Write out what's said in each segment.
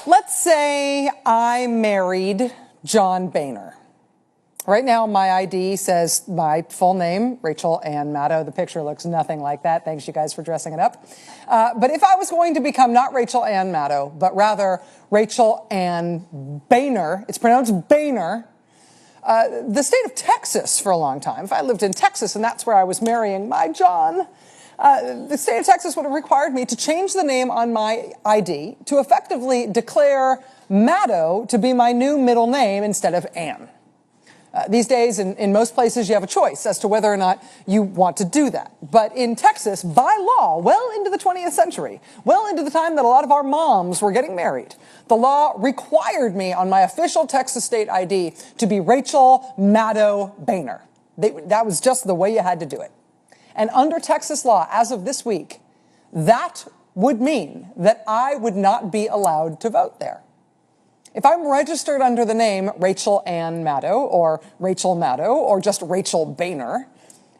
Let's say I married John Boehner. Right now, my ID says my full name, Rachel Ann Maddow. The picture looks nothing like that. Thanks, you guys, for dressing it up. But if I was going to become not Rachel Ann Maddow, but rather Rachel Ann Boehner, it's pronounced Boehner, the state of Texas for a long time, if I lived in Texas and that's where I was marrying my John, the state of Texas would have required me to change the name on my ID to effectively declare Maddow to be my new middle name instead of Ann. These days, in most places, you have a choice as to whether or not you want to do that. But in Texas, by law, well into the 20th century, well into the time that a lot of our moms were getting married, the law required me on my official Texas state ID to be Rachel Maddow Boehner. That was just the way you had to do it. And under Texas law, as of this week, that would mean that I would not be allowed to vote there. If I'm registered under the name Rachel Ann Maddow or Rachel Maddow or just Rachel Boehner,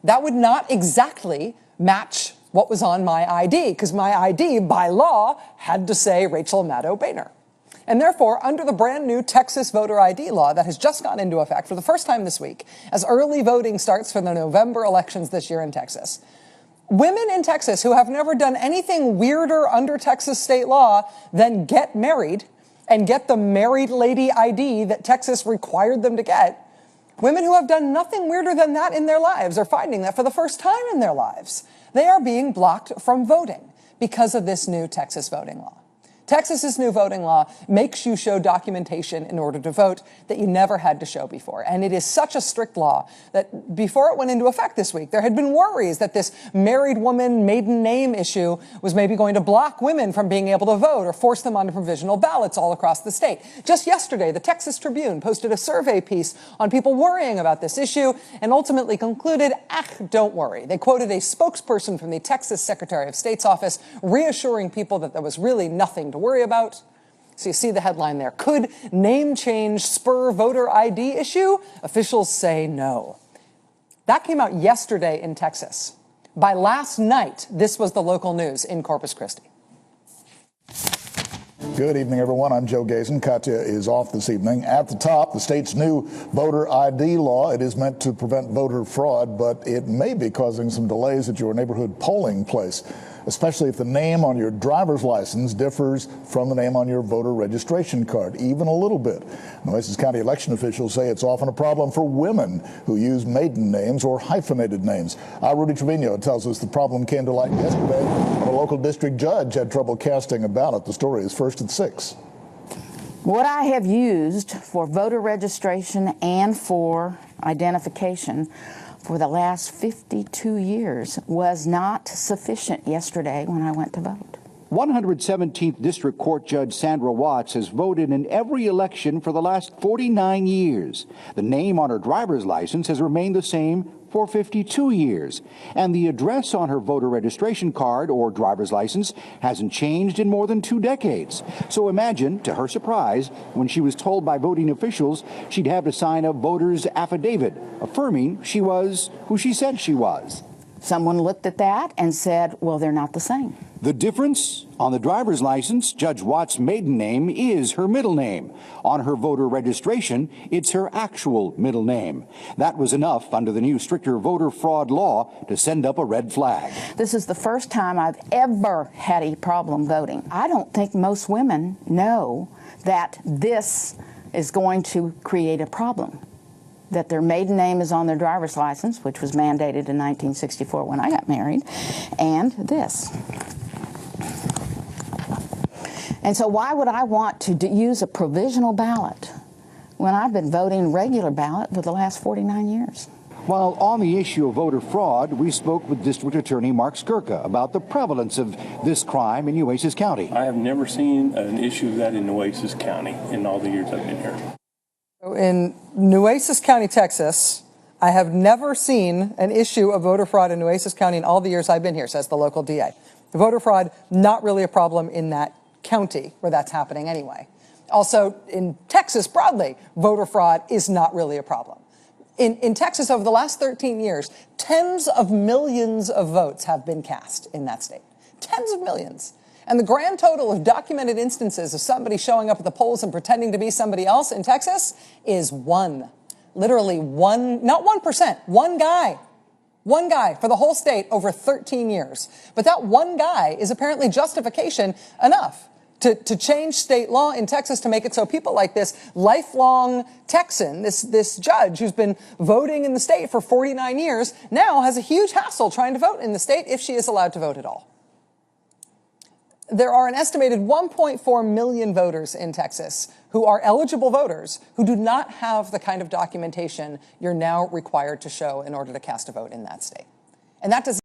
that would not exactly match what was on my ID, because my ID, by law, had to say Rachel Maddow Boehner. And therefore, under the brand new Texas voter ID law that has just gone into effect for the first time this week, as early voting starts for the November elections this year in Texas, women in Texas who have never done anything weirder under Texas state law than get married and get the married lady ID that Texas required them to get, women who have done nothing weirder than that in their lives are finding that for the first time in their lives, they are being blocked from voting because of this new Texas voting law. Texas's new voting law makes you show documentation in order to vote that you never had to show before. And it is such a strict law that before it went into effect this week, there had been worries that this married woman maiden name issue was maybe going to block women from being able to vote or force them onto provisional ballots all across the state. Just yesterday, the Texas Tribune posted a survey piece on people worrying about this issue and ultimately concluded, don't worry. They quoted a spokesperson from the Texas Secretary of State's office reassuring people that there was really nothing to worry about. So you see the headline there. Could name change spur voter ID issue? Officials say no. That came out yesterday in Texas. By last night, this was the local news in Corpus Christi. Good evening, everyone. I'm Joe Gazen. Katya is off this evening. At the top, the state's new voter ID law. It is meant to prevent voter fraud, but it may be causing some delays at your neighborhood polling place, especially if the name on your driver's license differs from the name on your voter registration card, even a little bit. Nueces County election officials say it's often a problem for women who use maiden names or hyphenated names. Rudy Trevino tells us the problem came to light yesterday when a local district judge had trouble casting a ballot. The story is first at 6. What I have used for voter registration and for identification for the last 52 years was not sufficient yesterday when I went to vote. 117th District Court Judge Sandra Watts has voted in every election for the last 49 years. The name on her driver's license has remained the same for 52 years, and the address on her voter registration card or driver's license hasn't changed in more than 2 decades. So imagine, to her surprise, when she was told by voting officials she'd have to sign a voter's affidavit affirming she was who she said she was. Someone looked at that and said, well, they're not the same. The difference? On the driver's license, Judge Watt's maiden name is her middle name. On her voter registration, it's her actual middle name. That was enough under the new stricter voter fraud law to send up a red flag. This is the first time I've ever had a problem voting. I don't think most women know that this is going to create a problem, that their maiden name is on their driver's license, which was mandated in 1964 when I got married, and this. And so why would I want to use a provisional ballot when I've been voting regular ballot for the last 49 years? While on the issue of voter fraud, we spoke with District Attorney Mark Skirka about the prevalence of this crime in Nueces County. I have never seen an issue of that in Nueces County in all the years I've been here. In Nueces County, Texas, I have never seen an issue of voter fraud in Nueces County in all the years I've been here, says the local DA. Voter fraud, not really a problem in that county where that's happening anyway. Also, in Texas broadly, voter fraud is not really a problem. In Texas, over the last 13 years, tens of millions of votes have been cast in that state. Tens of millions. And the grand total of documented instances of somebody showing up at the polls and pretending to be somebody else in Texas is one. Literally one, not 1%, one guy. One guy for the whole state over 13 years. But that one guy is apparently justification enough to change state law in Texas to make it so people like this lifelong Texan, this judge who's been voting in the state for 49 years, now has a huge hassle trying to vote in the state if she is allowed to vote at all. There are an estimated 1.4 million voters in Texas who are eligible voters who do not have the kind of documentation you're now required to show in order to cast a vote in that state. And that does